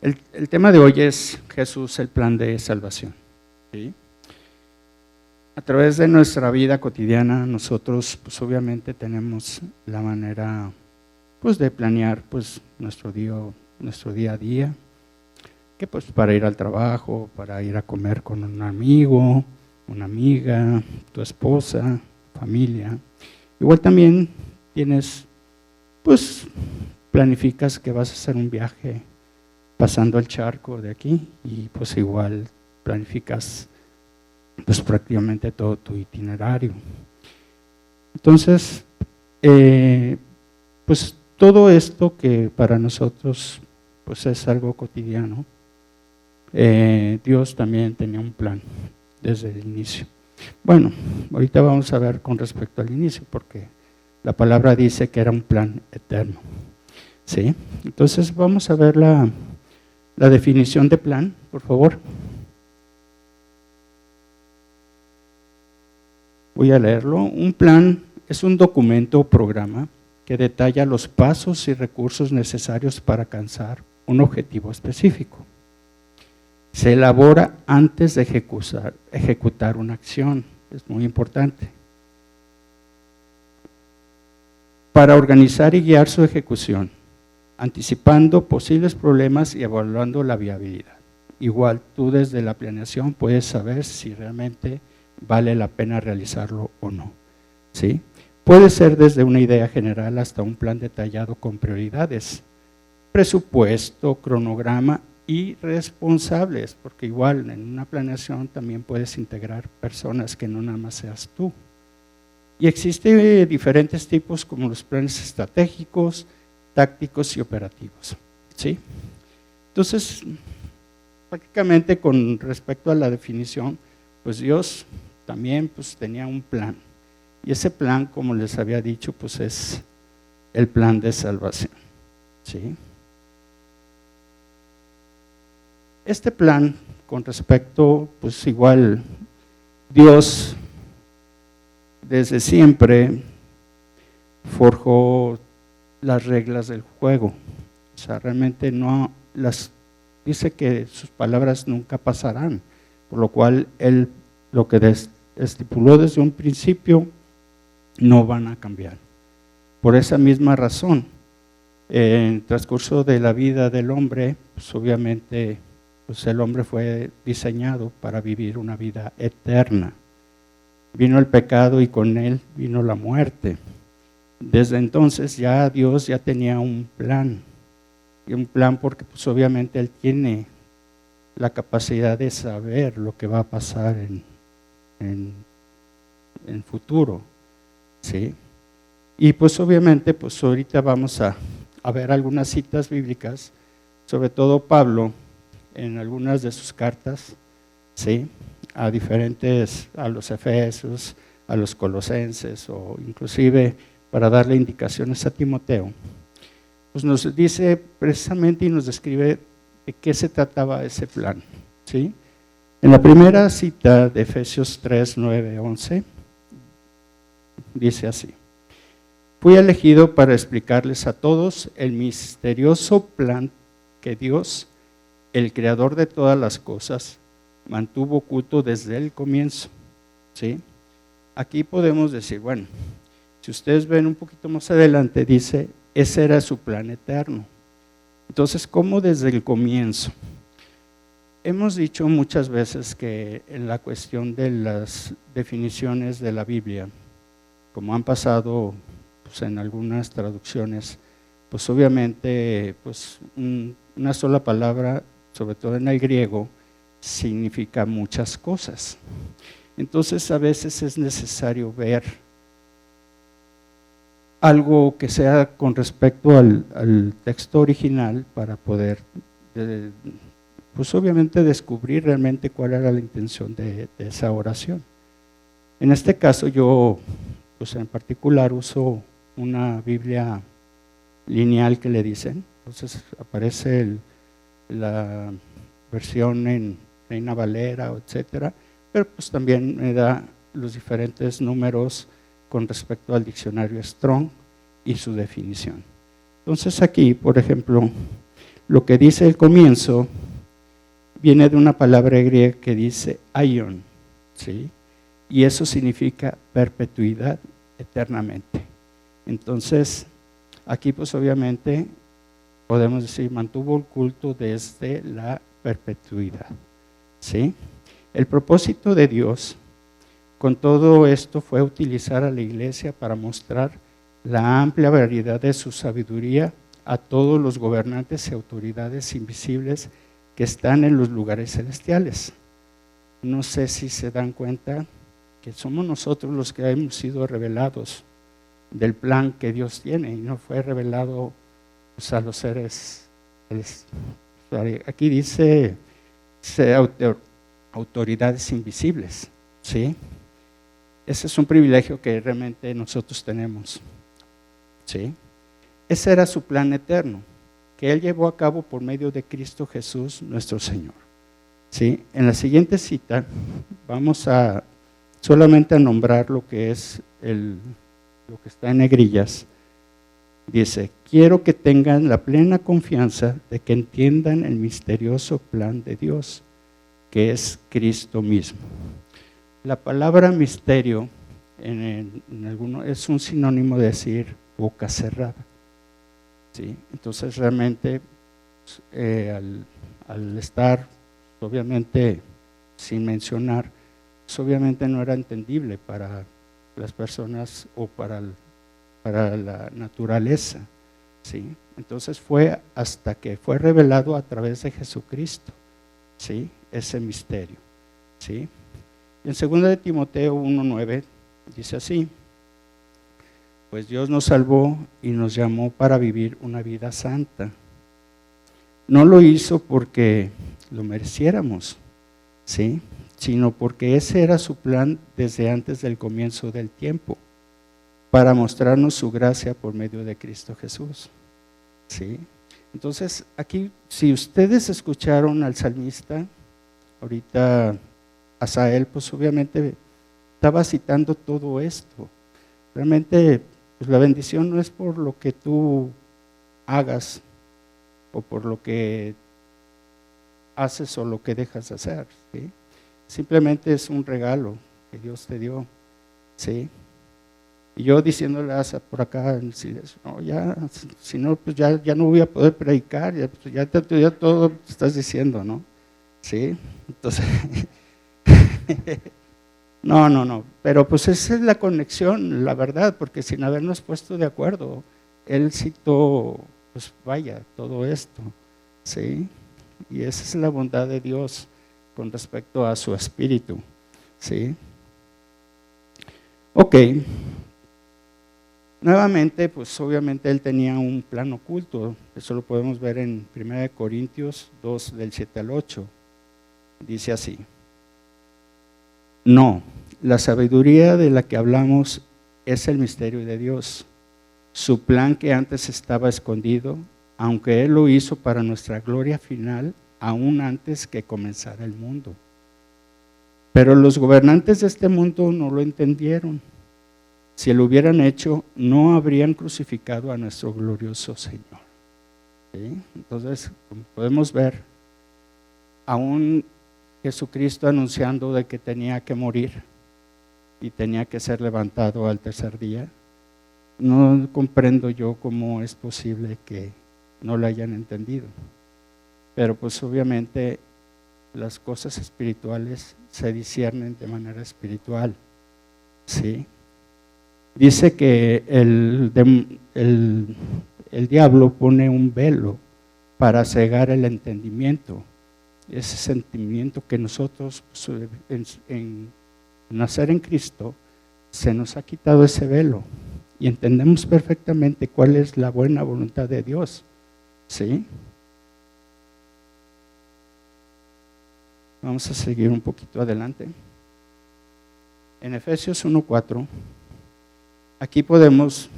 El tema de hoy es Jesús, el plan de salvación. ¿Sí? A través de nuestra vida cotidiana, nosotros pues obviamente tenemos la manera pues de planear pues nuestro día a día, que pues para ir al trabajo, para ir a comer con un amigo, una amiga, tu esposa, familia. Igual también tienes, pues planificas que vas a hacer un viaje pasando el charco de aquí y pues igual planificas pues prácticamente todo tu itinerario. Entonces, pues todo esto que para nosotros pues es algo cotidiano, Dios también tenía un plan desde el inicio. Bueno, ahorita vamos a ver con respecto al inicio, porque la palabra dice que era un plan eterno. ¿Sí? Entonces vamos a ver la definición de plan, por favor. Voy a leerlo. Un plan es un documento o programa que detalla los pasos y recursos necesarios para alcanzar un objetivo específico. Se elabora antes de ejecutar una acción, es muy importante. Para organizar y guiar su ejecución, anticipando posibles problemas y evaluando la viabilidad. Igual tú desde la planeación puedes saber si realmente vale la pena realizarlo o no. ¿Sí? Puede ser desde una idea general hasta un plan detallado con prioridades, presupuesto, cronograma y responsables, porque igual en una planeación también puedes integrar personas que no nada más seas tú. Y existen diferentes tipos como los planes estratégicos, tácticos y operativos. ¿Sí? Entonces, prácticamente con respecto a la definición, pues Dios también pues tenía un plan. Y ese plan, como les había dicho, pues es el plan de salvación. ¿Sí? Este plan, con respecto, pues igual, Dios desde siempre forjó las reglas del juego. O sea, realmente no las dice que sus palabras nunca pasarán, por lo cual Él lo que estipuló desde un principio no van a cambiar. Por esa misma razón, en el transcurso de la vida del hombre, pues obviamente pues el hombre fue diseñado para vivir una vida eterna. Vino el pecado y con él vino la muerte. Desde entonces ya Dios ya tenía un plan, y un plan porque pues obviamente Él tiene la capacidad de saber lo que va a pasar en futuro, ¿sí? Y pues obviamente pues ahorita vamos a ver algunas citas bíblicas, sobre todo Pablo, en algunas de sus cartas, ¿sí? A los Efesios, a los Colosenses, o inclusive para darle indicaciones a Timoteo, pues nos dice precisamente y nos describe de qué se trataba ese plan, ¿sí? En la primera cita de Efesios 3, 9, 11, dice así: fui elegido para explicarles a todos el misterioso plan que Dios, el creador de todas las cosas, mantuvo oculto desde el comienzo. ¿Sí? Aquí podemos decir, bueno, si ustedes ven un poquito más adelante, dice, ese era su plan eterno. Entonces, ¿cómo desde el comienzo? Hemos dicho muchas veces que en la cuestión de las definiciones de la Biblia, como han pasado pues, en algunas traducciones, pues obviamente pues, una sola palabra, sobre todo en el griego, significa muchas cosas. Entonces a veces es necesario ver algo que sea con respecto al texto original para poder, pues obviamente descubrir realmente cuál era la intención de esa oración. En este caso yo, pues en particular uso una Biblia lineal que le dicen, entonces aparece la versión en Reina Valera, etcétera, pero pues también me da los diferentes números con respecto al diccionario Strong y su definición. Entonces aquí, por ejemplo, Lo que dice el comienzo viene de una palabra griega que dice aion, ¿sí? Y eso significa perpetuidad eternamente. Entonces, aquí pues obviamente podemos decir, mantuvo el culto desde la perpetuidad, ¿sí? El propósito de Dios con todo esto fue utilizar a la iglesia para mostrar la amplia variedad de su sabiduría a todos los gobernantes y autoridades invisibles que están en los lugares celestiales. No sé si se dan cuenta que somos nosotros los que hemos sido revelados del plan que Dios tiene y no fue revelado pues, a los seres. Aquí dice autoridades invisibles, ¿sí? Ese es un privilegio que realmente nosotros tenemos, ¿sí? Ese era su plan eterno, que Él llevó a cabo por medio de Cristo Jesús, nuestro Señor, ¿sí? En la siguiente cita vamos a solamente a nombrar lo que es lo que está en negrillas. Dice, quiero que tengan la plena confianza de que entiendan el misterioso plan de Dios, que es Cristo mismo. La palabra misterio en alguno es un sinónimo de decir boca cerrada, ¿sí? Entonces realmente al estar obviamente sin mencionar, pues obviamente no era entendible para las personas o para la naturaleza, ¿sí? Entonces fue hasta que fue revelado a través de Jesucristo, ¿sí? Ese misterio, ¿sí? En 2 de Timoteo 1:9 dice así, pues Dios nos salvó y nos llamó para vivir una vida santa. No lo hizo porque lo mereciéramos, ¿sí? Sino porque ese era su plan desde antes del comienzo del tiempo, para mostrarnos su gracia por medio de Cristo Jesús, ¿sí? Entonces, aquí, si ustedes escucharon al salmista, ahorita Asael, pues obviamente estaba citando todo esto. Realmente, pues la bendición no es por lo que tú hagas o por lo que haces o lo que dejas de hacer, ¿sí? Simplemente es un regalo que Dios te dio, ¿sí? Y yo diciéndole a Asa por acá en el silencio, no, ya, si no, pues ya no voy a poder predicar, ya todo estás diciendo, ¿no? ¿Sí? Entonces, no, pero pues esa es la conexión, la verdad, porque sin habernos puesto de acuerdo, él citó, pues vaya, todo esto, ¿sí? Y esa es la bondad de Dios con respecto a su espíritu, ¿sí? Ok. Nuevamente, pues obviamente él tenía un plan oculto, eso lo podemos ver en 1 Corintios 2, del 7 al 8, dice así, no, la sabiduría de la que hablamos es el misterio de Dios, su plan que antes estaba escondido, aunque Él lo hizo para nuestra gloria final, aún antes que comenzara el mundo. Pero los gobernantes de este mundo no lo entendieron. Si lo hubieran hecho, no habrían crucificado a nuestro glorioso Señor, ¿sí? Entonces, como podemos ver, aún Jesucristo anunciando de que tenía que morir y tenía que ser levantado al tercer día, no comprendo yo cómo es posible que no lo hayan entendido. Pero pues obviamente las cosas espirituales se disciernen de manera espiritual, ¿sí? Dice que el diablo pone un velo para cegar el entendimiento, ese sentimiento que nosotros en nacer en Cristo se nos ha quitado ese velo y entendemos perfectamente cuál es la buena voluntad de Dios, ¿sí? Vamos a seguir un poquito adelante. En Efesios 1:4, aquí podemos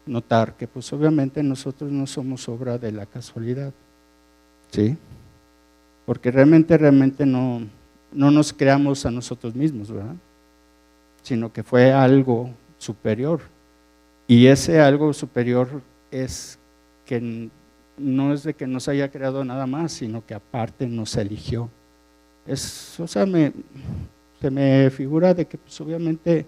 notar que pues obviamente nosotros no somos obra de la casualidad, ¿sí? Porque realmente no nos creamos a nosotros mismos, ¿verdad? Sino que fue algo superior. Y ese algo superior es que no es de que nos haya creado nada más, sino que aparte nos eligió. O sea, se me figura de que pues obviamente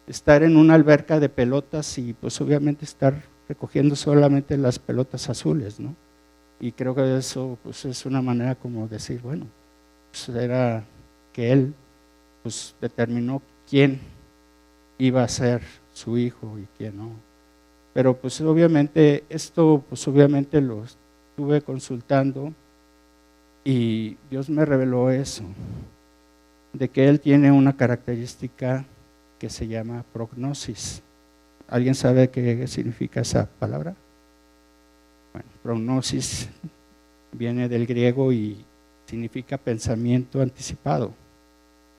estar en una alberca de pelotas y pues obviamente estar recogiendo solamente las pelotas azules, ¿no? Y creo que eso pues es una manera como decir, bueno, pues era que él pues determinó quién iba a ser su hijo y quién no. Pero pues obviamente esto pues obviamente lo estuve consultando y Dios me reveló eso, de que él tiene una característica que se llama prognosis. ¿Alguien sabe qué significa esa palabra? Bueno, prognosis viene del griego y significa pensamiento anticipado,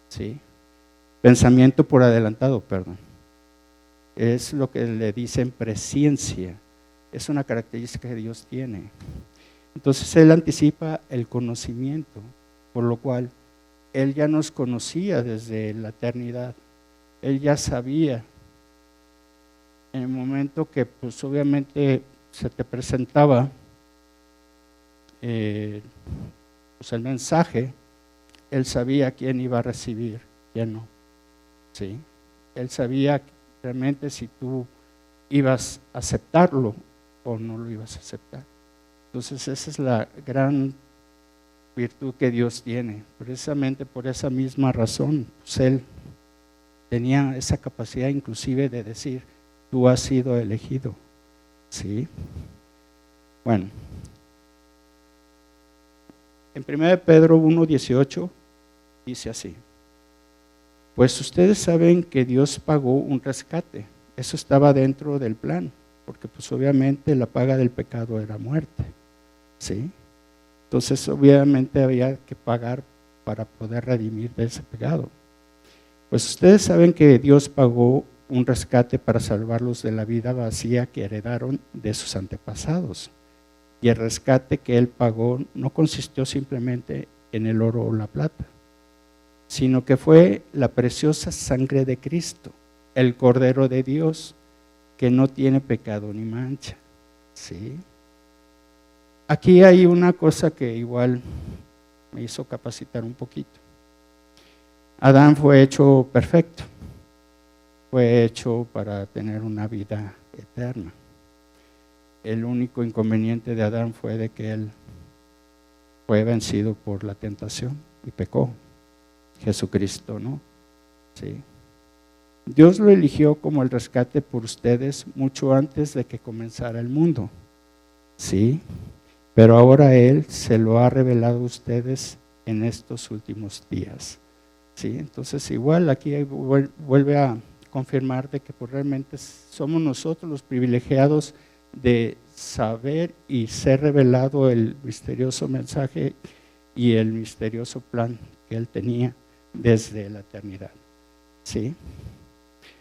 ¿sí? Pensamiento por adelantado, perdón. Es lo que le dicen presciencia. Es una característica que Dios tiene. Entonces Él anticipa el conocimiento, por lo cual Él ya nos conocía desde la eternidad. Él ya sabía en el momento que pues obviamente se te presentaba pues el mensaje, Él sabía quién iba a recibir, quién no. ¿Sí? Él sabía realmente si tú ibas a aceptarlo o no lo ibas a aceptar. Entonces esa es la gran virtud que Dios tiene. Precisamente por esa misma razón, pues Él tenía esa capacidad inclusive de decir, tú has sido elegido. ¿Sí? Bueno, en 1 Pedro 1:18 dice así: pues ustedes saben que Dios pagó un rescate. Eso estaba dentro del plan, porque pues obviamente la paga del pecado era muerte. ¿Sí? Entonces obviamente había que pagar para poder redimir de ese pecado. Pues ustedes saben que Dios pagó un rescate para salvarlos de la vida vacía que heredaron de sus antepasados. Y el rescate que Él pagó no consistió simplemente en el oro o la plata, sino que fue la preciosa sangre de Cristo, el Cordero de Dios, que no tiene pecado ni mancha. ¿Sí? Aquí hay una cosa que igual me hizo capacitar un poquito. Adán fue hecho perfecto, fue hecho para tener una vida eterna. El único inconveniente de Adán fue de que él fue vencido por la tentación y pecó. Jesucristo, ¿no? Sí. Dios lo eligió como el rescate por ustedes mucho antes de que comenzara el mundo. Sí. Pero ahora Él se lo ha revelado a ustedes en estos últimos días. ¿Sí? Entonces igual aquí vuelve a confirmar de que pues realmente somos nosotros los privilegiados de saber y ser revelado el misterioso mensaje y el misterioso plan que Él tenía desde la eternidad. ¿Sí?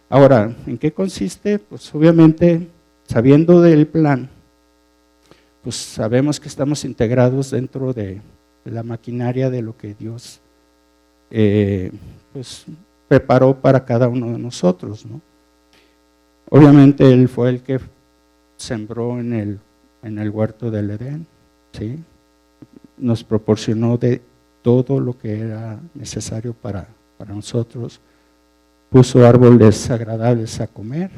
Ahora, ¿en qué consiste? Pues obviamente, sabiendo del plan, pues sabemos que estamos integrados dentro de la maquinaria de lo que Dios pues preparó para cada uno de nosotros, ¿no? Obviamente Él fue el que sembró en el huerto del Edén, ¿sí? Nos proporcionó de todo lo que era necesario para nosotros, puso árboles agradables a comer,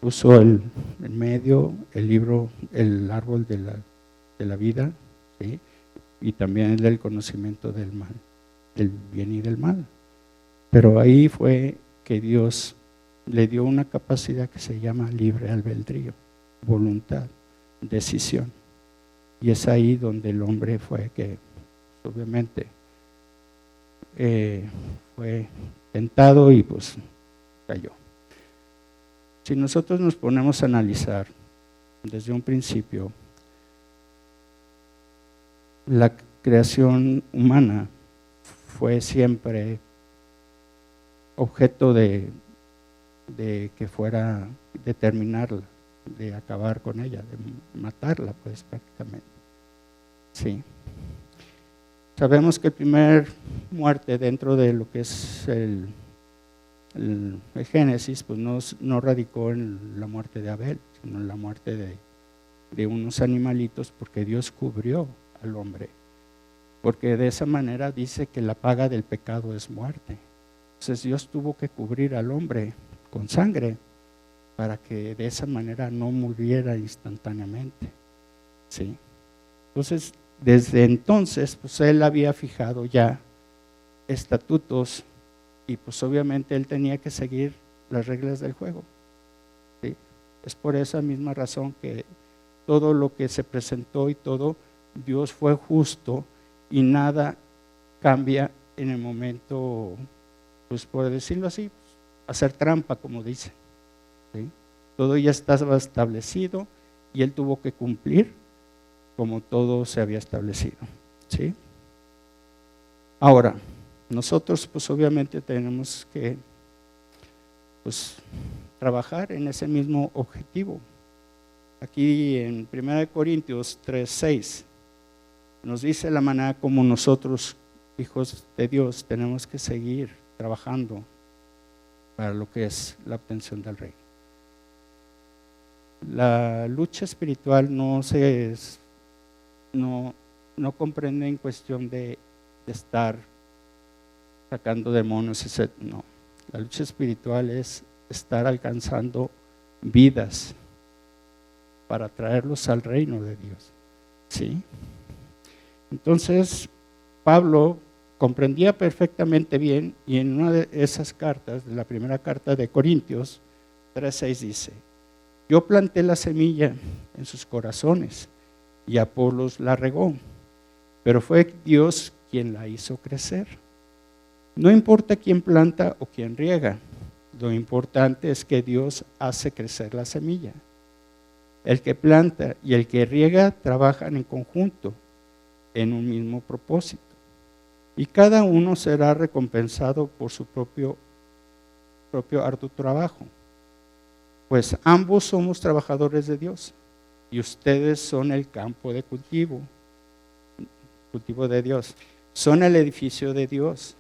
puso en medio el árbol de la vida, ¿sí? Y también el del conocimiento del mal, del bien y del mal. Pero ahí fue que Dios le dio una capacidad que se llama libre albedrío, voluntad, decisión. Y es ahí donde el hombre fue que, obviamente, fue tentado y pues cayó. Si nosotros nos ponemos a analizar desde un principio, la creación humana fue siempre objeto de que fuera de terminarla, de acabar con ella, de matarla pues prácticamente. Sí. Sabemos que la primera muerte dentro de lo que es el Génesis, pues no radicó en la muerte de Abel, sino en la muerte de unos animalitos porque Dios cubrió al hombre. Porque de esa manera dice que la paga del pecado es muerte. Entonces Dios tuvo que cubrir al hombre con sangre para que de esa manera no muriera instantáneamente. ¿Sí? Entonces, desde entonces, pues él había fijado ya estatutos y pues obviamente él tenía que seguir las reglas del juego. ¿Sí? Es por esa misma razón que todo lo que se presentó y todo, Dios fue justo y nada cambia en el momento, pues por decirlo así, hacer trampa, como dice. ¿Sí? Todo ya estaba establecido y él tuvo que cumplir como todo se había establecido. ¿Sí? Ahora, nosotros pues obviamente tenemos que pues trabajar en ese mismo objetivo. Aquí en 1 Corintios 3:6 nos dice la manera como nosotros, hijos de Dios, tenemos que seguir trabajando para lo que es la obtención del reino. La lucha espiritual no comprende en cuestión de estar sacando demonios, etc. No, la lucha espiritual es estar alcanzando vidas para traerlos al reino de Dios. ¿Sí? Entonces, Pablo comprendía perfectamente bien, y en una de esas cartas, de la primera carta de Corintios 3:6 dice: yo planté la semilla en sus corazones y Apolos la regó, pero fue Dios quien la hizo crecer. No importa quién planta o quién riega, lo importante es que Dios hace crecer la semilla. El que planta y el que riega trabajan en conjunto en un mismo propósito, y cada uno será recompensado por su propio arduo trabajo. Pues ambos somos trabajadores de Dios y ustedes son el campo de cultivo de Dios. Son el edificio de Dios.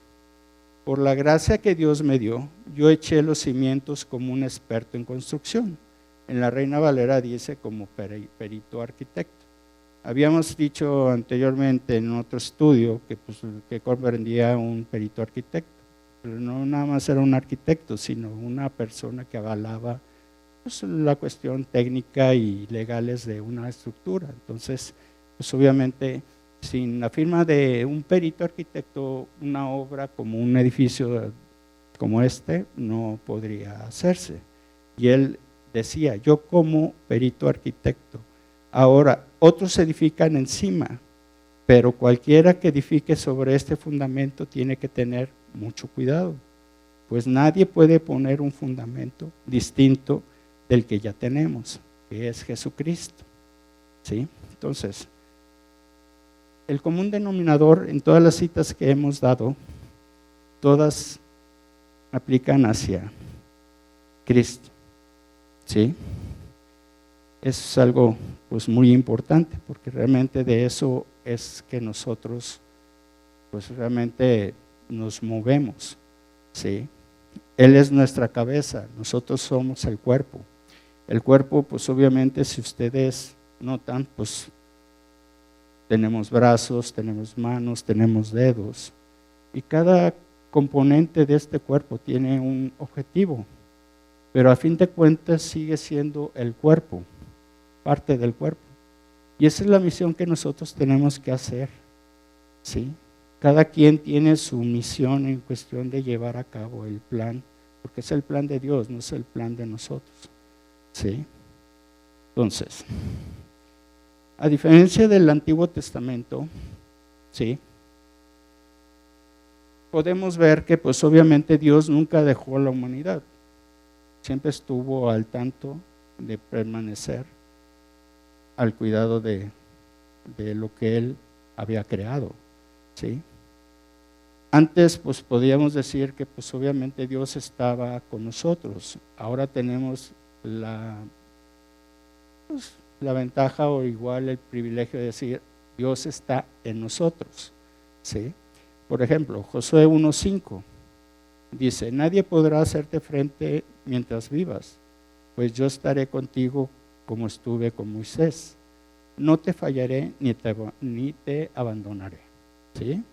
Por la gracia que Dios me dio, yo eché los cimientos como un experto en construcción. En la Reina Valera dice como perito arquitecto. Habíamos dicho anteriormente en otro estudio que comprendía un perito arquitecto, pero no nada más era un arquitecto, sino una persona que avalaba pues, la cuestión técnica y legales de una estructura. Entonces, pues obviamente, sin la firma de un perito arquitecto, una obra como un edificio como este no podría hacerse. Y él decía: yo como perito arquitecto, ahora otros edifican encima, pero cualquiera que edifique sobre este fundamento tiene que tener mucho cuidado, pues nadie puede poner un fundamento distinto del que ya tenemos, que es Jesucristo. ¿Sí? Entonces, el común denominador en todas las citas que hemos dado, todas aplican hacia Cristo. ¿Sí? Eso es algo pues muy importante, porque realmente de eso es que nosotros pues realmente nos movemos. ¿Sí? Él es nuestra cabeza, nosotros somos el cuerpo. El cuerpo, pues obviamente, si ustedes notan, pues tenemos brazos, tenemos manos, tenemos dedos, y cada componente de este cuerpo tiene un objetivo, pero a fin de cuentas sigue siendo el cuerpo, parte del cuerpo. Y esa es la misión que nosotros tenemos que hacer. ¿Sí? Cada quien tiene su misión en cuestión de llevar a cabo el plan, porque es el plan de Dios, no es el plan de nosotros. ¿Sí? Entonces, a diferencia del Antiguo Testamento, ¿sí?, podemos ver que pues obviamente Dios nunca dejó a la humanidad, siempre estuvo al tanto de permanecer al cuidado de lo que Él había creado. ¿Sí? Antes pues podíamos decir que pues obviamente Dios estaba con nosotros, ahora tenemos la ventaja o igual el privilegio de decir Dios está en nosotros. ¿Sí? Por ejemplo, Josué 1:5 dice: nadie podrá hacerte frente mientras vivas, pues yo estaré contigo como estuve con Moisés. no te fallaré ni te abandonaré. ¿Sí?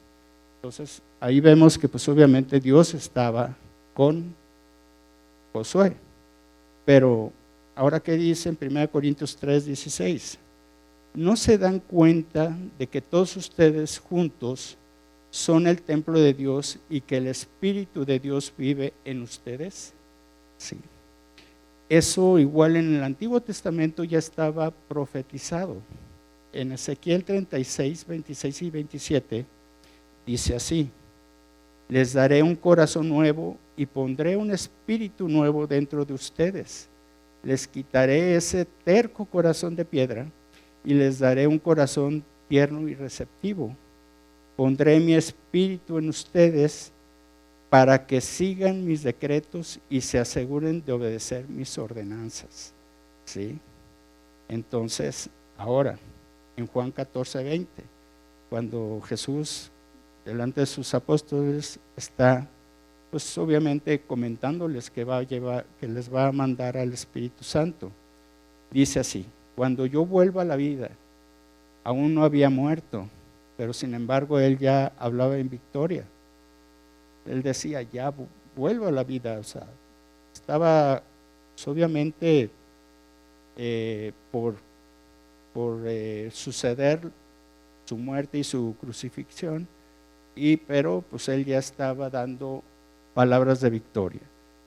Entonces, ahí vemos que pues obviamente Dios estaba con Josué. Pero, ahora ¿qué dice en 1 Corintios 3:16? ¿No se dan cuenta de que todos ustedes juntos son el templo de Dios y que el Espíritu de Dios vive en ustedes? Sí. Eso igual en el Antiguo Testamento ya estaba profetizado. En Ezequiel 36, 26 y 27 dice así: les daré un corazón nuevo y pondré un espíritu nuevo dentro de ustedes. Les quitaré ese terco corazón de piedra y les daré un corazón tierno y receptivo. Pondré mi espíritu en ustedes para que sigan mis decretos y se aseguren de obedecer mis ordenanzas. ¿Sí? Entonces, ahora, en Juan 14:20, cuando Jesús delante de sus apóstoles está, pues obviamente comentándoles que que les va a mandar al Espíritu Santo. Dice así: cuando yo vuelva a la vida, aún no había muerto, pero sin embargo él ya hablaba en victoria. Él decía, ya vuelvo a la vida. O sea, estaba pues, obviamente por suceder su muerte y su crucifixión, pero pues él ya estaba dando palabras de victoria.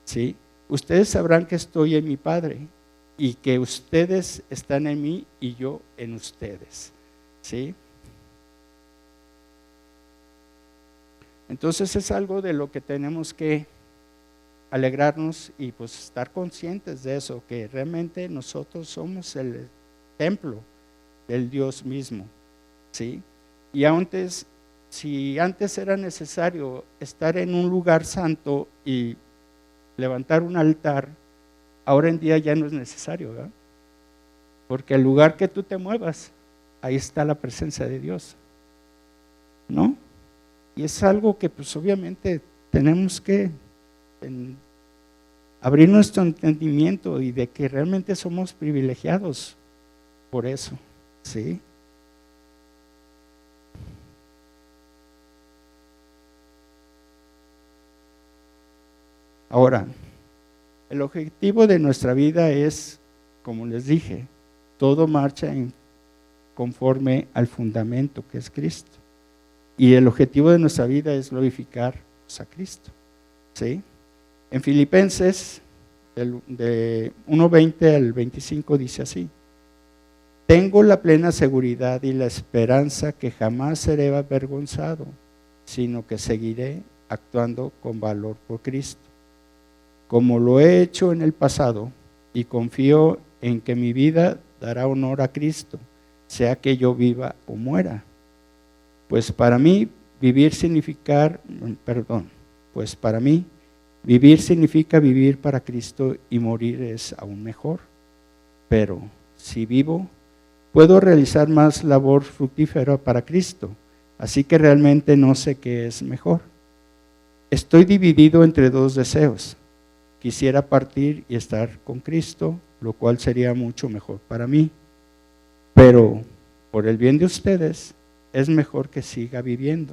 ¿Sí? Ustedes sabrán que estoy en mi Padre y que ustedes están en mí y yo en ustedes. ¿Sí? Entonces es algo de lo que tenemos que alegrarnos y pues estar conscientes de eso, que realmente nosotros somos el templo del Dios mismo. ¿Sí? Y antes, si antes era necesario estar en un lugar santo y levantar un altar, ahora en día ya no es necesario, ¿verdad? Porque el lugar que tú te muevas, ahí está la presencia de Dios, ¿no? Y es algo que pues obviamente tenemos que abrir nuestro entendimiento y de que realmente somos privilegiados por eso, ¿sí? Ahora, el objetivo de nuestra vida es, como les dije, todo marcha conforme al fundamento que es Cristo. Y el objetivo de nuestra vida es glorificar a Cristo. ¿Sí? En Filipenses, de 1:20 al 25, dice así: tengo la plena seguridad y la esperanza que jamás seré avergonzado, sino que seguiré actuando con valor por Cristo, como lo he hecho en el pasado, y confío en que mi vida dará honor a Cristo, sea que yo viva o muera. Pues para mí vivir significa vivir para Cristo y morir es aún mejor. Pero si vivo, puedo realizar más labor fructífera para Cristo, así que realmente no sé qué es mejor. Estoy dividido entre dos deseos. Quisiera partir y estar con Cristo, lo cual sería mucho mejor para mí. Pero por el bien de ustedes, es mejor que siga viviendo.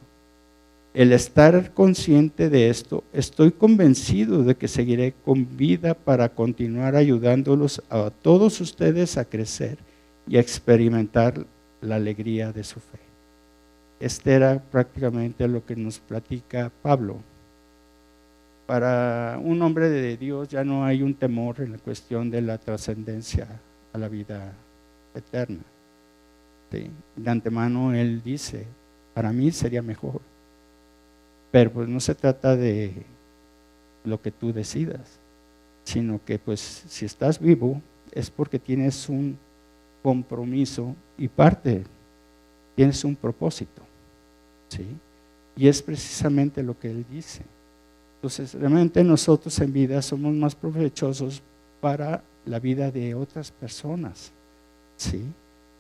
El estar consciente de esto, estoy convencido de que seguiré con vida para continuar ayudándolos a todos ustedes a crecer y a experimentar la alegría de su fe. Este era prácticamente lo que nos platica Pablo. Para un hombre de Dios ya no hay un temor en la cuestión de la trascendencia a la vida eterna. De antemano él dice, para mí sería mejor, pero pues no se trata de lo que tú decidas, sino que pues si estás vivo es porque tienes un compromiso y tienes un propósito, ¿sí? Y es precisamente lo que él dice. Entonces realmente nosotros en vida somos más provechosos para la vida de otras personas, ¿sí?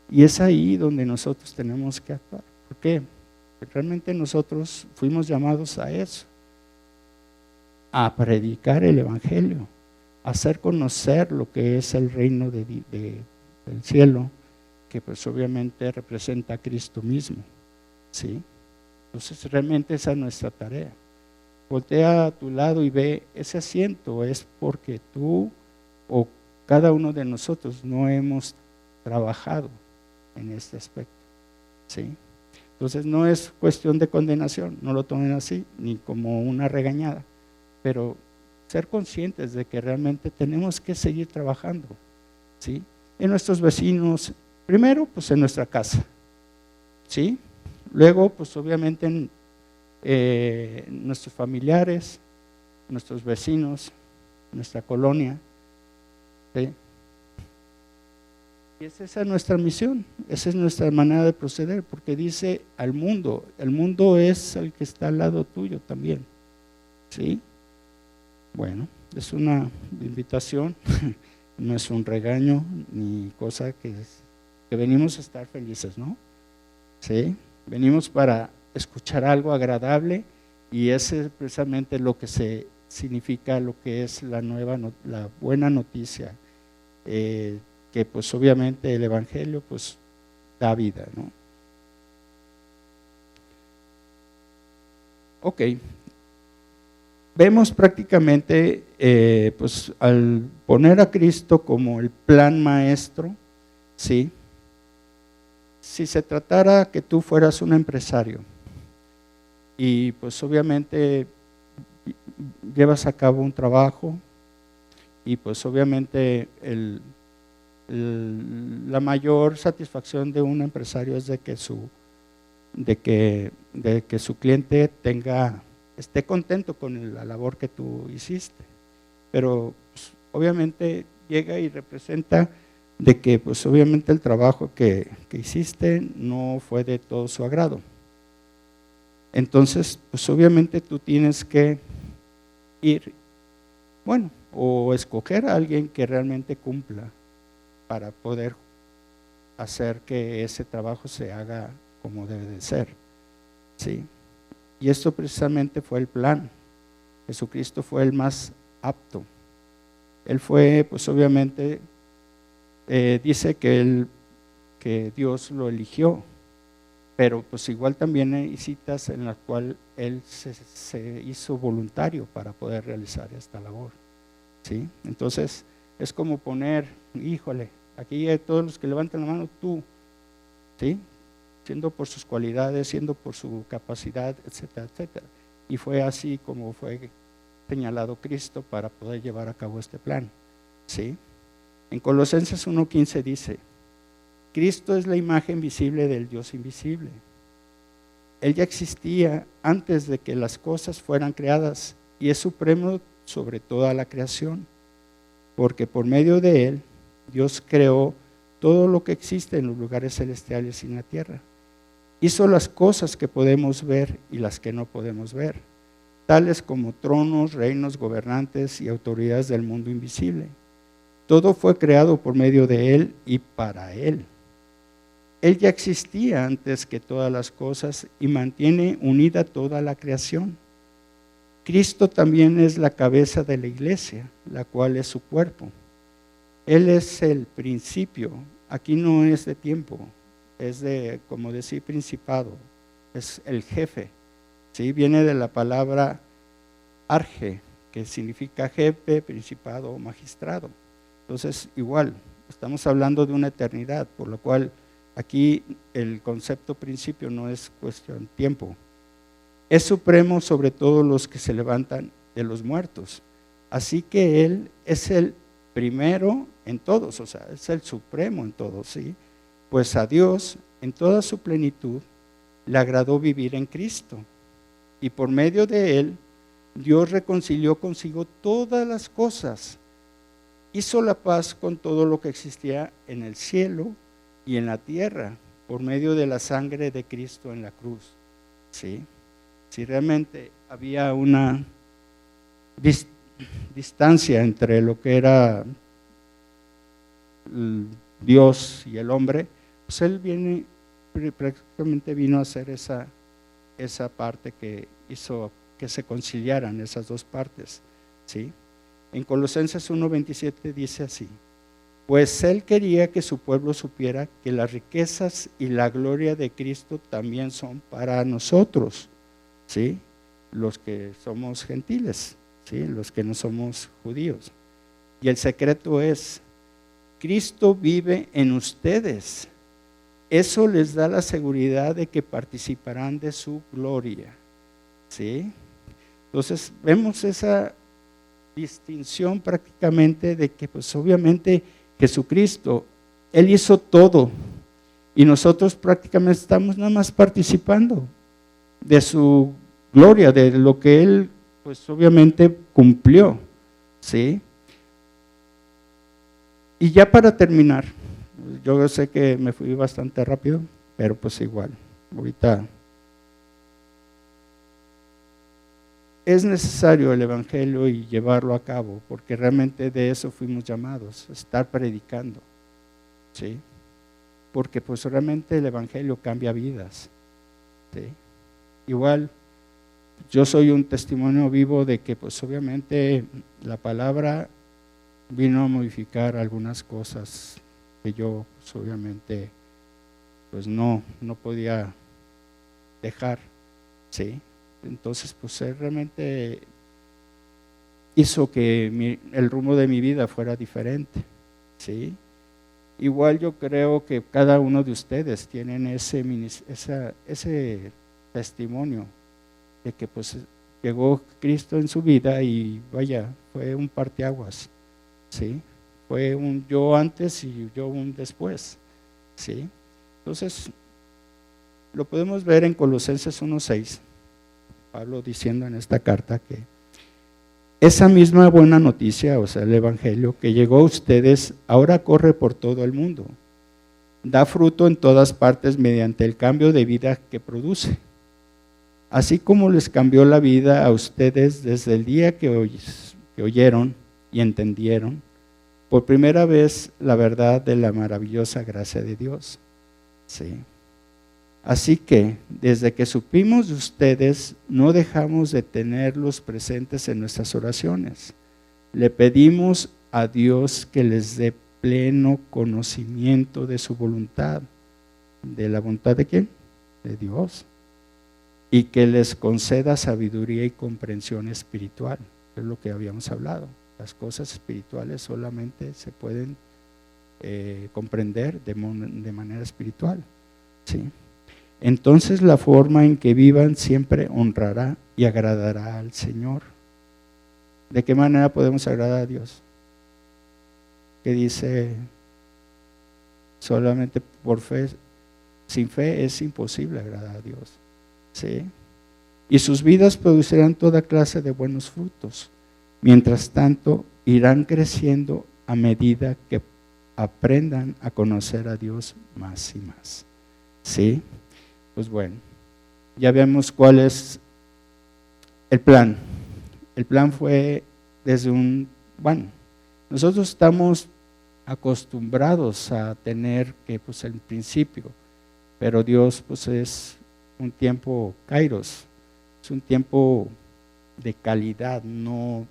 Y es ahí donde nosotros tenemos que actuar. ¿Por qué? Porque realmente nosotros fuimos llamados a eso, a predicar el Evangelio, a hacer conocer lo que es el reino del cielo que pues obviamente representa a Cristo mismo, ¿sí? Entonces realmente esa es nuestra tarea. Voltea a tu lado y ve, ese asiento es porque tú o cada uno de nosotros no hemos trabajado en este aspecto, ¿sí? Entonces no es cuestión de condenación, no lo tomen así, ni como una regañada, pero ser conscientes de que realmente tenemos que seguir trabajando, ¿sí? En nuestros vecinos, primero pues en nuestra casa, ¿sí? Luego pues obviamente en nuestros familiares, nuestros vecinos, nuestra colonia, ¿sí? Y esa es nuestra misión, esa es nuestra manera de proceder, porque dice al mundo, el mundo es el que está al lado tuyo también, ¿sí? Bueno, es una invitación, no es un regaño ni cosa que venimos a estar felices, ¿no? ¿Sí? Venimos para escuchar algo agradable y ese es precisamente lo que se significa lo que es la buena noticia, que pues obviamente el Evangelio pues da vida, ¿no? Ok, vemos prácticamente pues al poner a Cristo como el plan maestro, ¿sí? Si se tratara que tú fueras un empresario y pues obviamente llevas a cabo un trabajo y pues obviamente la mayor satisfacción de un empresario es de que su cliente esté contento con la labor que tú hiciste, pero pues, obviamente llega y representa de que pues obviamente el trabajo que hiciste no fue de todo su agrado. Entonces pues obviamente tú tienes que ir, bueno, o escoger a alguien que realmente cumpla para poder hacer que ese trabajo se haga como debe de ser, ¿sí? Y esto precisamente fue el plan. Jesucristo fue el más apto. Él fue, pues obviamente, dice que Dios lo eligió, pero pues igual también hay citas en las cuales Él se hizo voluntario para poder realizar esta labor, ¿sí? Entonces, es como poner, híjole, aquí hay todos los que levantan la mano, tú, ¿sí? Siendo por sus cualidades, siendo por su capacidad, etcétera, etcétera. Y fue así como fue señalado Cristo para poder llevar a cabo este plan, ¿sí? En Colosenses 1:15 dice, Cristo es la imagen visible del Dios invisible. Él ya existía antes de que las cosas fueran creadas y es supremo sobre toda la creación, porque por medio de Él, Dios creó todo lo que existe en los lugares celestiales y en la tierra. Hizo las cosas que podemos ver y las que no podemos ver, tales como tronos, reinos, gobernantes y autoridades del mundo invisible. Todo fue creado por medio de Él y para Él. Él ya existía antes que todas las cosas y mantiene unida toda la creación. Cristo también es la cabeza de la iglesia, la cual es su cuerpo. Él es el principio, aquí no es de tiempo, es de, como decir, principado, es el jefe, ¿sí? Viene de la palabra arge, que significa jefe, principado o magistrado. Entonces, igual, estamos hablando de una eternidad, por lo cual aquí el concepto principio no es cuestión de tiempo. Es supremo sobre todos los que se levantan de los muertos. Así que Él es el primero en todos, o sea, es el supremo en todos, ¿sí? Pues a Dios, en toda su plenitud, le agradó vivir en Cristo. Y por medio de Él, Dios reconcilió consigo todas las cosas. Hizo la paz con todo lo que existía en el cielo y en la tierra, por medio de la sangre de Cristo en la cruz, ¿sí? Si realmente había una distancia entre lo que era Dios y el hombre, pues Él prácticamente vino a hacer esa parte que hizo que se conciliaran esas dos partes, ¿sí? En Colosenses 1:27 dice así, Pues Él quería que su pueblo supiera que las riquezas y la gloria de Cristo también son para nosotros, ¿sí? Los que somos gentiles, ¿sí? Los que no somos judíos. Y el secreto es, Cristo vive en ustedes. Eso les da la seguridad de que participarán de su gloria, ¿sí? Entonces vemos esa distinción prácticamente de que pues obviamente Jesucristo, Él hizo todo y nosotros prácticamente estamos nada más participando de su gloria, de lo que Él pues obviamente cumplió, ¿sí? Y ya para terminar, yo sé que me fui bastante rápido, pero pues igual, ahorita es necesario el Evangelio y llevarlo a cabo, porque realmente de eso fuimos llamados, estar predicando, ¿sí? Porque pues realmente el Evangelio cambia vidas, ¿sí? Igual, yo soy un testimonio vivo de que pues obviamente la palabra vino a modificar algunas cosas que yo pues, obviamente pues no podía dejar, ¿sí? Entonces pues Él realmente hizo que el rumbo de mi vida fuera diferente, ¿sí? Igual yo creo que cada uno de ustedes tienen ese testimonio de que pues llegó Cristo en su vida y vaya, fue un parteaguas, ¿sí? Fue un yo antes y yo un después, ¿sí? Entonces, lo podemos ver en Colosenses 1:6, Pablo diciendo en esta carta que esa misma buena noticia, o sea, el Evangelio que llegó a ustedes, ahora corre por todo el mundo. Da fruto en todas partes mediante el cambio de vida que produce. Así como les cambió la vida a ustedes desde el día que oyeron y entendieron por primera vez la verdad de la maravillosa gracia de Dios. Sí. Así que desde que supimos de ustedes, no dejamos de tenerlos presentes en nuestras oraciones. Le pedimos a Dios que les dé pleno conocimiento de su voluntad. ¿De la voluntad de quién? De Dios. Y que les conceda sabiduría y comprensión espiritual, que es lo que habíamos hablado. Las cosas espirituales solamente se pueden comprender de manera espiritual, ¿sí? Entonces la forma en que vivan siempre honrará y agradará al Señor. ¿De qué manera podemos agradar a Dios? Que dice, solamente por fe, sin fe es imposible agradar a Dios, ¿sí? Y sus vidas producirán toda clase de buenos frutos. Mientras tanto, irán creciendo a medida que aprendan a conocer a Dios más y más, ¿sí? Pues bueno, ya vemos cuál es el plan. El plan fue nosotros estamos acostumbrados a tener que pues el principio, pero Dios pues es un tiempo kairos, es un tiempo de calidad, no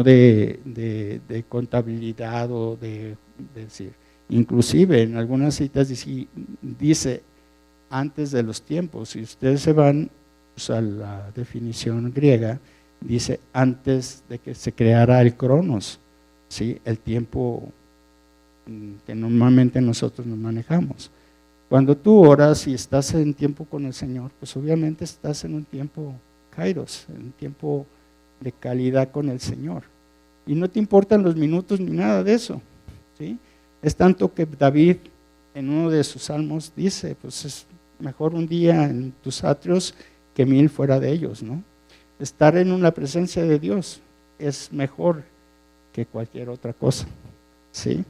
de contabilidad o de decir, inclusive en algunas citas dice antes de los tiempos. Si ustedes se van pues, a la definición griega, dice antes de que se creara el cronos, ¿sí? El tiempo que normalmente nosotros nos manejamos. Cuando tú oras y estás en tiempo con el Señor, pues obviamente estás en un tiempo kairos, en un tiempo de calidad con el Señor. Y no te importan los minutos ni nada de eso, ¿sí? Es tanto que David en uno de sus salmos dice, pues es mejor un día en tus atrios que 1000 fuera de ellos, ¿no? Estar en la presencia de Dios es mejor que cualquier otra cosa, ¿sí?